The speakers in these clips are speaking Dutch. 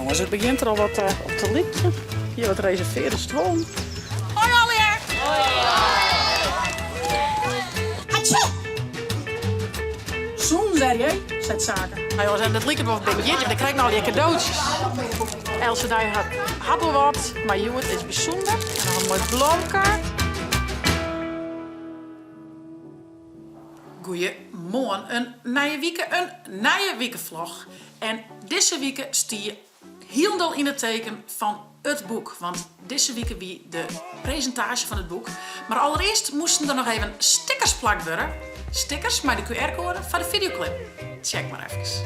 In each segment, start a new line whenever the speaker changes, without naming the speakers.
jongens, het begint er al wat op te likken. Hier wat reserveerde stoel. Hoi alweer! Zo'n serieus, zegt Zaken. Nou jongens, en dat likt wel een beetje, dan krijg ik nou die cadeautjes. Else die had al wat, maar joh, het is bijzonder. En dan een mooi blomkaart. Goeiemorgen, een nieuwe weekenvlog. En deze week stier helemaal in het teken van het boek. Want deze week wie de presentatie van het boek. Maar allereerst moesten er nog even stickers plakt worden. Stickers met de QR-code van de videoclip. Check maar even.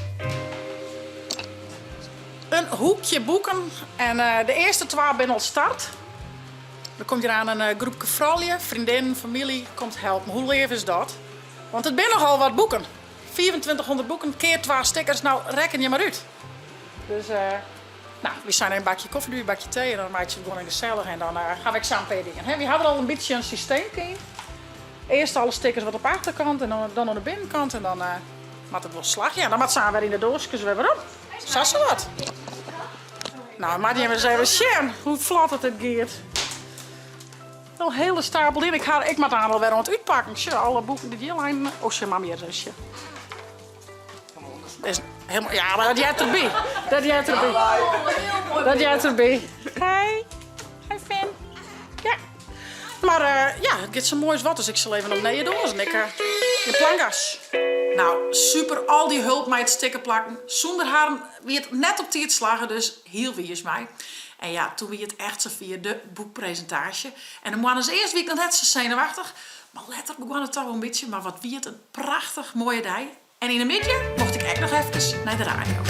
Een hoekje boeken. En de eerste 2 ben al start. Dan komt hier aan een groepje vrouwen, vriendinnen, familie, komt helpen. Hoe leef is dat? Want het zijn nogal wat boeken. 2400 boeken, keer 2 stickers, nou reken je maar uit. Dus nou, we zijn een bakje koffie, een bakje thee en dan maak je het gewoon gezellig en dan gaan we samen dingen. We hadden al een beetje een systeem. Eerst alle stickers wat op de achterkant en dan aan de binnenkant en dan maakt het wel slag. Ja, dan maakt ze weer in de doosjes weer op. Zo ze wat. Nou, maar die hebben eens even hoe vlot het gaat. Een hele stapel in. Ik moet aan alweer aan het uitpakken. Tja, alle boeken die hier zijn. Oh, je maar meer zusje. Is helemaal, ja, maar dat jij erbij. Dat jij erbij. Dat jij erbij. Hey. Hey Finn. Ja. Maar ja, het gaat zo mooi als wat, dus ik zal even op nee doen. En ik de plangas. Nou, super. Al die hulp met het sticker plakken. Zonder haar wie het net op tijd slagen, dus heel wie is mij. En ja, toen wie het echt zo via de boekpresentatie. En dan waren ze eerst week net zo zenuwachtig. Maar later begon het toch wel een beetje. Maar wat wie het een prachtig mooie dag. En in een midje mocht ik echt nog even naar de radio.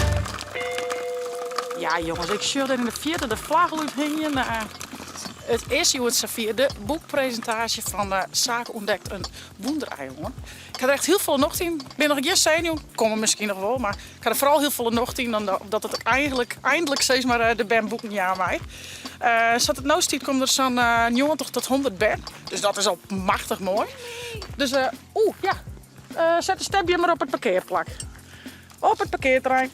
Ja jongens, ik zie dat in de vierde de vlag hingen. Het is hoe het via de boekpresentatie van Zaken ontdekt een wondereiland. Ik had er echt heel veel nog in. Ik ben nog geen zenuw, komen misschien nog wel, maar ik had er vooral heel veel nog in dan dat het eindelijk steeds maar de band boeken ja mij. Zat het nou stiet komt er zo'n 90 tot 100 band, dus dat is al machtig mooi. Dus zet een stapje maar op het parkeerplak. Op het parkeerterrein.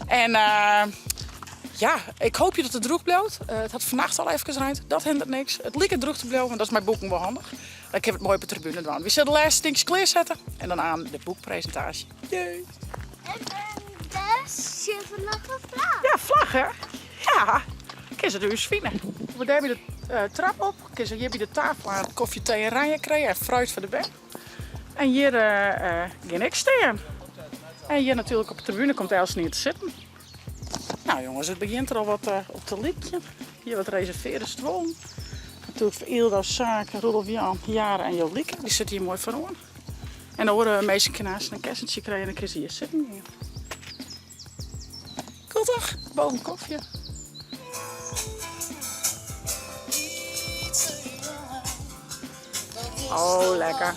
En ja, ik hoop je dat het droog blijft. Het had vannacht al even geregend, dat hindert niks. Het lijkt droog te blijven, want dat is mijn boeken wel handig. Dan heb ik het mooi op de tribune doen. We zullen de laatste dingetjes klaarzetten en dan aan de boekpresentatie. Jee.
En dus zitten nog een vlag.
Ja, vlag hè? Ja, kun je dus vinden. We nemen de trap op, kun je hier bij de tafel aan koffie, thee en rijen krijgen en fruit voor de bed. En hier ga ik staan. En hier natuurlijk op de tribune komt Els niet te zitten. Nou jongens, het begint er al wat op te likken. Hier wat reserveerde stoel. Natuurlijk voor Ildo, Zaken, Rudolf Jan, Jaren en Jolieke. Die zitten hier mooi vooraan. En dan horen we meeste knaas een kersentje krijgen en dan kun je hier zitten. Cool toch? Boven koffie. Oh, lekker.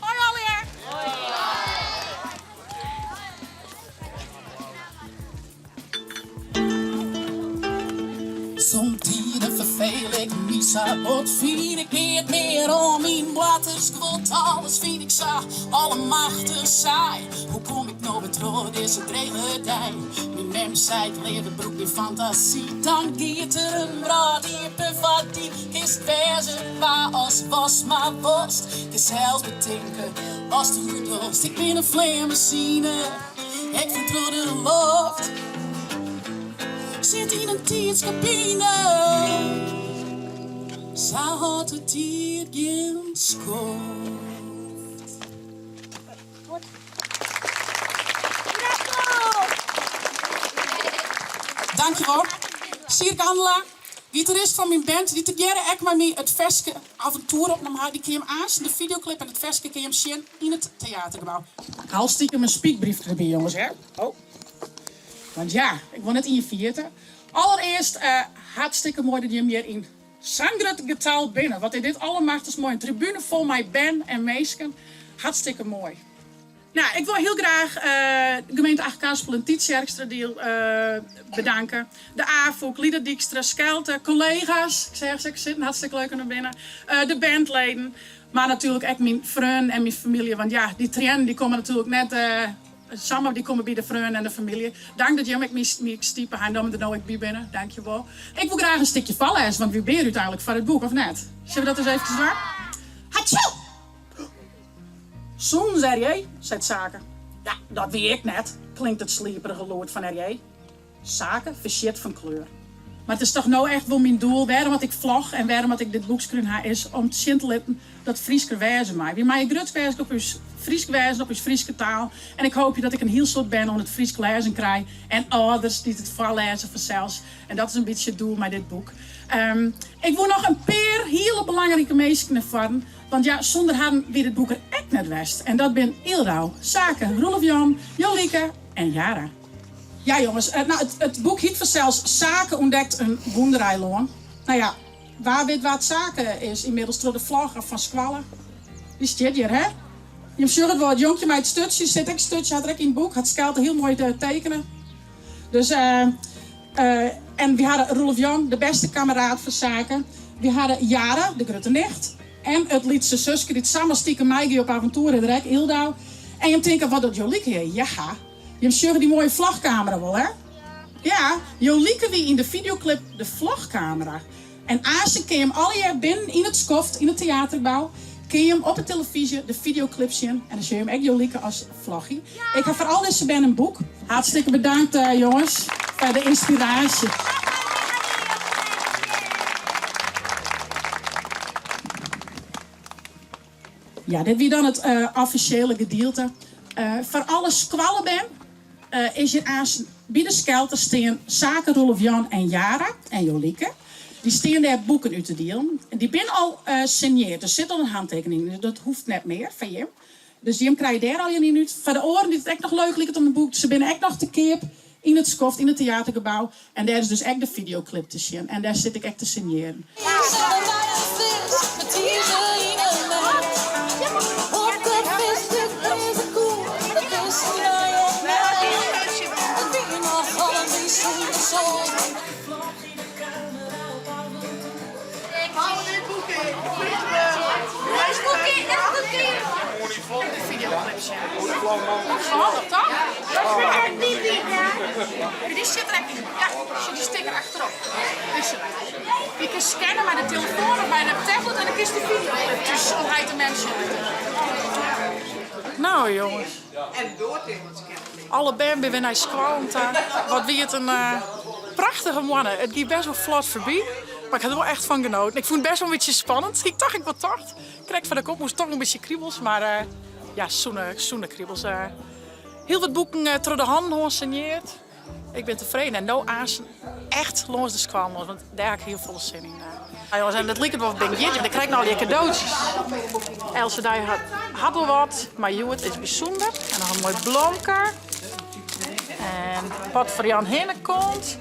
Hoi alweer.
Somtiden verveel ik me zo, wat vind ik niet meer om mijn blatters geweld. Alles vind ik zo, allemachtig saai. Hoe kom ik nou weer terug deze dreige dag? Mijn mem zei het leven broek in fantasie. Dan gaat er een brood in buffet. Kist verzen waar als was maar worst. Ik zelfs bedenken als de dorst. Ik ben een vleermachine, ik vertrouw de lucht. Zit in een tijdskabine. Zo had het hier geen schoot. Dankjewel. Sierk Andela, gitarist van mijn band. Die tegeren ik met mij het versje avontuur opnam. Die kun je hem aanstaan, de videoclip en het versje kun je hem zien in het theatergebouw. Ik haal stiekem een speakbrief erbij, jongens, hè? Oh. Want ja, ik woon net in je vierde. Allereerst hartstikke mooi dat je hem hier in Sangret getal binnen. Wat is dit allemaal is mooi. Een tribune vol met band en meisken. Hartstikke mooi. Nou, ik wil heel graag de gemeente Achterkaspel en Tietje Erkstra bedanken. De AFOK, Lieder Dijkstra, Skelte, collega's. Ik zeg ze, ik zit hartstikke leuk naar binnen. De bandleden. Maar natuurlijk ook mijn vrienden en mijn familie. Want ja, die trainen die komen natuurlijk net Samen die komen bij de vrienden en de familie. Dank dat jij me stiepen gaan dat we er nou ook bij binnen. Dank je wel. Ik wil graag een stukje vallezen, want wie ben je uiteindelijk van het boek, of net? Zullen we dat eens even zwaar? Hatsjoe! Zo'n, zei jij, zei Zaken. Ja, dat weet ik net, klinkt het slieperige lood van R.J. Zaken verschit van kleur. Maar het is toch nou echt wel mijn doel, waarom wat ik vlog en waarom wat ik dit boek schreef is om te zien te laten dat Frieske wijzen mij. Wie mij gruts wijzen op uw Friesk wijzen, op uw Frieske taal. En ik hoop dat ik een heel soort ben om het Friesk lezen krijg. En ouders die het voorlezen vanzelfs. En dat is een beetje het doel met dit boek. Ik wil nog een paar hele belangrijke mensen ervan. Want ja, zonder hen wie dit boek er echt net west. En dat ben Ilrouw, Zaken, Roelof Jan, Jolieke en Jara. Ja jongens, het boek heet vanzelfs Zaken ontdekt een boenderijloon. Nou ja, waar weet wat Zaken is inmiddels door de vlag van Squallen. Die staat hier, hè? Je zegt het wel, het jonkje met het stutje, zit ik stutje, had ik in het boek, had Skelte heel mooi te tekenen. Dus, en we hadden Roelof Jan, de beste kameraad van Zaken. We hadden Jara, de grote nicht. En het liedse zusje, die samen stiekem mij op avonturen direct, Ildau. En je denkt, wat doet Jolieke hier? Ja. Je hebt die mooie vlagcamera wel, hè? Ja, Jolieke wie in de videoclip de vlagcamera. En als kun je hem alle jaar binnen in het Skoft, in het theatergebouw, kun je hem op de televisie de videoclip zien. En dan zie je hem echt Jolieke als vlaggie. Ja. Ik heb voor al deze band een boek. Hartstikke bedankt, jongens, voor de inspiratie. Ja, dit wie dan het officiële gedeelte. Voor alle squallenband is je bij de Skelte staan Zaken, Roelof Jan en Jara en Jolieke. Die staan daar boeken uit te delen. En die zijn al signeerd. Er zit al een handtekening. Dus dat hoeft net meer van je. Dus die krijg je daar al niet uit. Voor de oren die het echt nog leuk lijkt om een boek. Ze binnen echt nog te keep in het Skoft, in het theatergebouw. En daar is dus echt de videoclip te zien. En daar zit ik echt te signeren.
Geweldig, toch? Die zit er echt in. Ja, die sticker achterop. Je kan scannen met de telefoon of bij de tablet en dan is de video. Dus zo heet de mensen. Nou jongens. Alle band ben naar Squallen. Wat wie het een prachtige mannen. Het ging best wel vlot voorbij. Maar ik had er wel echt van genoten. Ik vond het best wel een beetje spannend. Ik dacht, ik wat tocht. Ik kreeg van de kop, moest toch een beetje kriebels. Maar ja, zoene kriebels. Heel wat boeken door de hand gesigneerd. Ik ben tevreden. En nou aan echt langs de Squallen. Want daar heb ik heel veel zin in. Ja, jongens, en dat lijkt wel een dingetje. Dan krijg ik nou die cadeautjes. Else die had wel wat. Maar Joet is bijzonder. En dan een mooi blomkaart. En wat voor Jan Hinnekomt.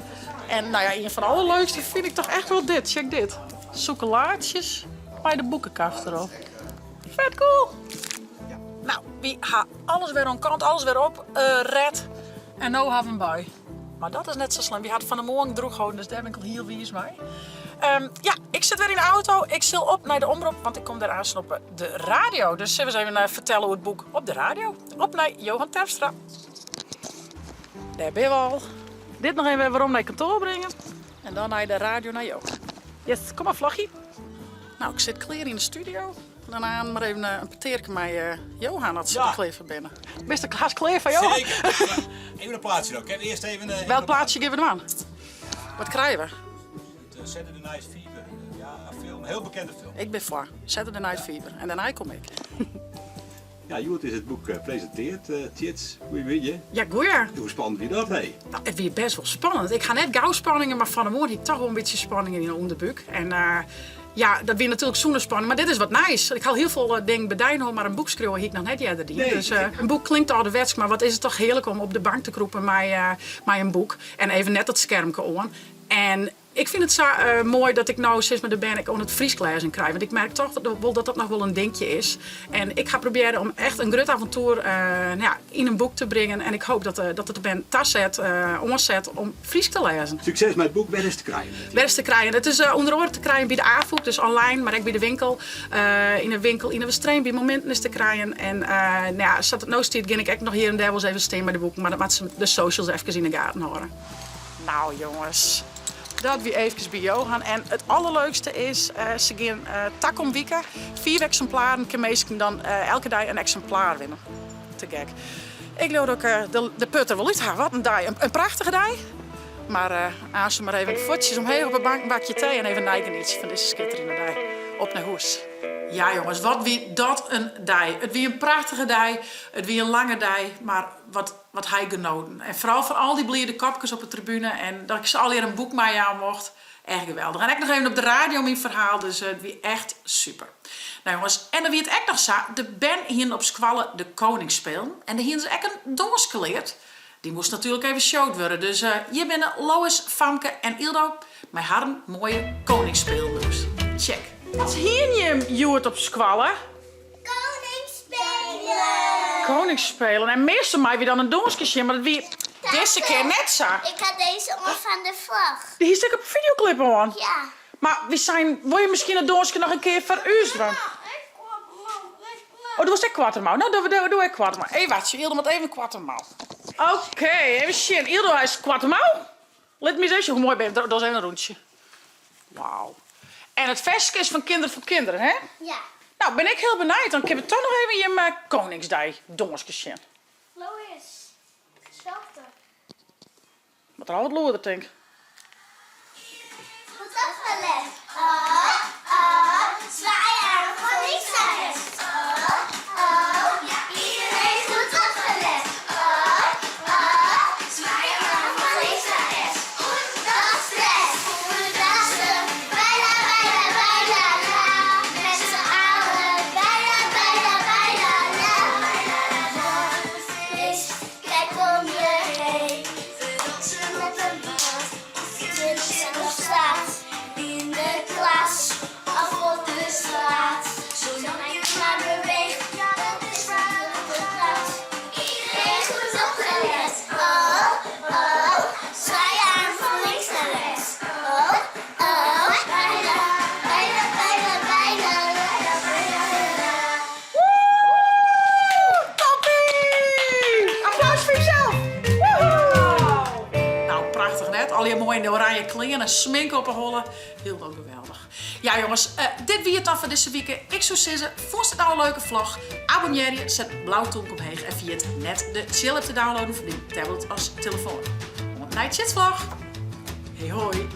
En nou ja, een van de allerleukste vind ik toch echt wel dit. Check dit. Chocolaatjes bij de boekenkast erop. Vet cool. Nou, wie gaat alles weer aan kant, alles weer op, red. En nou hebben we hem bij. Maar dat is net zo slim. Wie had van de morgen droeg houden, dus daar ben ik al heel wies mee. Ja, ik zit weer in de auto. Ik zil op naar de omroep, want ik kom daar aan op de radio. Dus zullen we eens even vertellen hoe het boek op de radio. Op naar Johan Terpstra. Daar ben je al. Dit nog even waarom naar kantoor brengen. En dan naar de radio naar jou. Yes, kom maar vlaggie. Nou, ik zit klaar in de studio. Daarna maar even een peteerke met Johan had ze kleven binnen. Beste Klaas Kleer van Johan.
Zeker. Even een plaatsje dan. Eerst even.
Welk plaatsje geven we hem aan? Wat krijgen we?
Saturday Night Fever. Ja, een film. Een heel bekende film.
Ik ben voor. Saturday Night Fever. En daarna kom ik.
Ja, Joet is het boek gepresenteerd. Tjits, hoe weet je?
Ja, goeie.
Hoe spannend wie dat, hé?
Nou, het weer best wel spannend. Ik ga net gauw spanningen, maar van de morgen toch wel een beetje spanningen in de onderbuik. En ja, dat weer natuurlijk zo'n spanning, maar dit is wat nice. Ik haal heel veel dingen bedijnen, maar een boek schreeuwen hier nog net eerder die.
Nee.
Dus een boek klinkt ouderwets, maar wat is het toch heerlijk om op de bank te kroepen met een boek. En even net het schermpje aan. En Ik vind het zo mooi dat ik nou sinds met de ben ik ook het Fries lezen krijg. Want ik merk toch dat dat nog wel een dingetje is. En ik ga proberen om echt een groot avontuur in een boek te brengen. En ik hoop dat het de ben tasszet, omzet om Fries te lezen.
Succes met het boek, waar is te krijgen?
Waar is te krijgen? Het is onder andere te krijgen bij de AVOEK, dus online, maar ook bij de winkel. In een winkel in de Westreem, bij momenten is te krijgen. En als het nou stiet, ga ik nog hier en daar wel eens even steen bij de boek. Maar dat moeten ze de socials even in de gaten houden. Nou jongens. Dat wie even bij Johan. En het allerleukste is, ze gaan tak om weken, 4 exemplaren, kan meestal dan elke dag een exemplaar winnen. Te gek. Ik geloof ook de putter wel uit. Wat een dag, een prachtige dag. Maar als ze maar even voetjes omheen op een bank, een bakje thee en even nijken iets van deze schitterende dag op naar huis. Ja jongens, wat wie dat een dag. Het wie een prachtige dag, het wie een lange dag, maar wat hij genoten. En vooral voor al die blije kopjes op de tribune en dat ik ze alweer een boek mee aan mocht. Echt geweldig. En ik nog even op de radio mijn verhaal, dus het wie echt super. Nou jongens, en dan wie het echt nog zo, de ben hier op Squalle de koning spelen. En daar hier is echt een dons geleerd. Die moest natuurlijk even showed worden. Dus hier binnen Lois, Famke en Ildo met haar mooie koningsspeelmoes. Check. Wat hier je Joert op Squalle?
Koningsspelen.
Koningsspelen. En meestal mij weer dan een donsje, maar dat wie deze keer net zo.
Ik had deze om van de vlag.
Die hier stuk op videoclip aan.
Ja.
Maar wil je misschien het donsje nog een keer veruisteren? Oh, dat was echt kwartemouw. Nou, doe ik kwartemouw. Even watje, Ildo moet even kwartemouw. Oké, even zien. Ildo, hij is kwartemouw. Let me eens hoe mooi ben je. Dat is even een rondje. Wauw. En het versje is van Kinderen voor Kinderen, hè?
Ja.
Nou, ben ik heel benieuwd. Dan heb ik toch nog even je Koningsdag donsje zien.
Lois. Hetzelfde.
Wat er al wat loerder, denk ik.
Goed afgelegd. Oh, oh. Zwaaien van links naar rechts. Oh, oh. Ja, iedereen goed afgelegd. Oh, oh. Zwaaien van links naar rechts. Goed, dat is best. Goed, dat is hem. Bijna, bijna, bijna, la. Met z'n allen. Bijna, bijna, bijna, la. Is, kijk om je heen. We dansen met een maat. Tussen nog staat. In de klas. Of op de straat. Zolang je maar beweegt. Ja, dat is waar het gaat. Iedereen goed opgelet. Oh, oh. Zwaai je arm van links naar rechts. Oh, oh. Bijna, bijna, bijna, bijna.
Toppie! Applaus voor jezelf! Woehoe! Nou, prachtig net. Al je mooi in de oranje kleren en smink op een holle. Heel wel geweldig. Ja jongens, dit wie het dan voor deze week. Ik zou zeggen, vond het nou een leuke vlog? Abonneer je, zet blauwtonk omheen en via het net de chill te downloaden voor die tablet als telefoon. Tot een night vlog. Hey hoi!